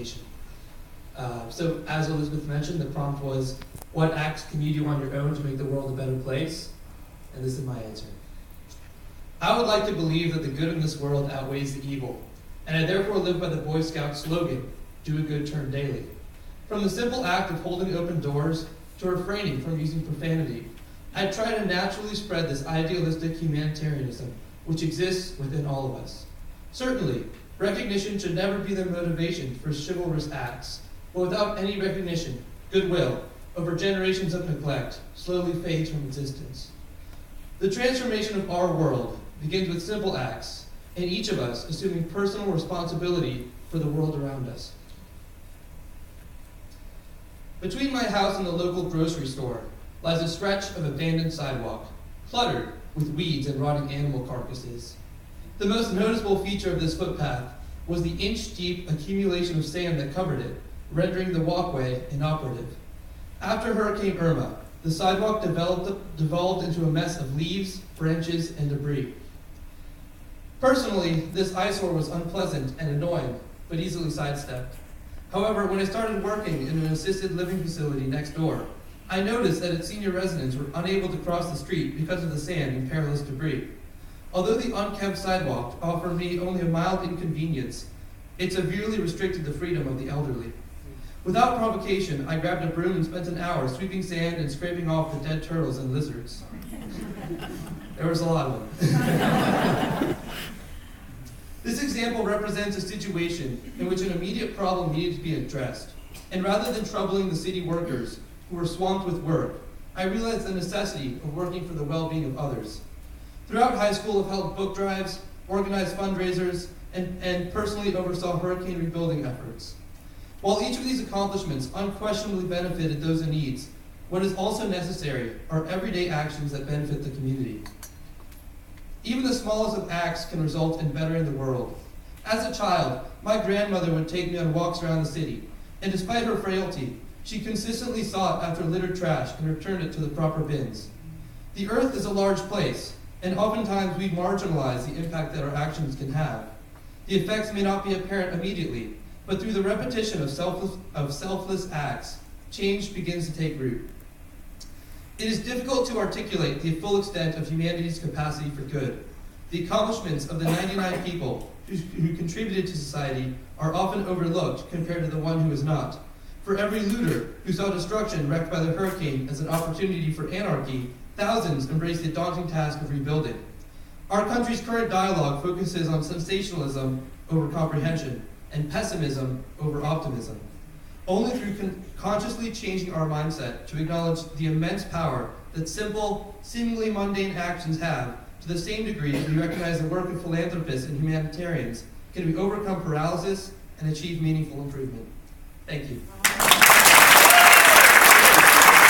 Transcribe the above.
conversation. So as Elizabeth mentioned, the prompt was, what acts can you do on your own to make the world a better place? And this is my answer. I would like to believe that the good in this world outweighs the evil, and I therefore live by the Boy Scout slogan, do a good turn daily. From the simple act of holding open doors to refraining from using profanity, I try to naturally spread this idealistic humanitarianism which exists within all of us. Certainly, recognition should never be the motivation for chivalrous acts, but without any recognition, goodwill, over generations of neglect, slowly fades from existence. The transformation of our world begins with simple acts, and each of us assuming personal responsibility for the world around us. Between my house and the local grocery store lies a stretch of abandoned sidewalk, cluttered with weeds and rotting animal carcasses. The most noticeable feature of this footpath was the inch-deep accumulation of sand that covered it, rendering the walkway inoperative. After Hurricane Irma, the sidewalk devolved into a mess of leaves, branches, and debris. Personally, this eyesore was unpleasant and annoying, but easily sidestepped. However, when I started working in an assisted living facility next door, I noticed that its senior residents were unable to cross the street because of the sand and perilous debris. Although the unkempt sidewalk offered me only a mild inconvenience, it severely restricted the freedom of the elderly. Without provocation, I grabbed a broom and spent an hour sweeping sand and scraping off the dead turtles and lizards. There was a lot of them. This example represents a situation in which an immediate problem needed to be addressed. And rather than troubling the city workers who were swamped with work, I realized the necessity of working for the well-being of others. Throughout high school, I've held book drives, organized fundraisers, and personally oversaw hurricane rebuilding efforts. While each of these accomplishments unquestionably benefited those in need, what is also necessary are everyday actions that benefit the community. Even the smallest of acts can result in bettering the world. As a child, my grandmother would take me on walks around the city, and despite her frailty, she consistently sought after littered trash and returned it to the proper bins. The earth is a large place, and oftentimes we marginalize the impact that our actions can have. The effects may not be apparent immediately, but through the repetition of selfless acts, change begins to take root. It is difficult to articulate the full extent of humanity's capacity for good. The accomplishments of the 99 people who contributed to society are often overlooked compared to the one who is not. For every looter who saw destruction wreaked by the hurricane as an opportunity for anarchy, thousands embraced the daunting task of rebuilding. Our country's current dialogue focuses on sensationalism over comprehension and pessimism over optimism. Only through consciously changing our mindset to acknowledge the immense power that simple, seemingly mundane actions have, to the same degree that we recognize the work of philanthropists and humanitarians, can we overcome paralysis and achieve meaningful improvement. Thank you.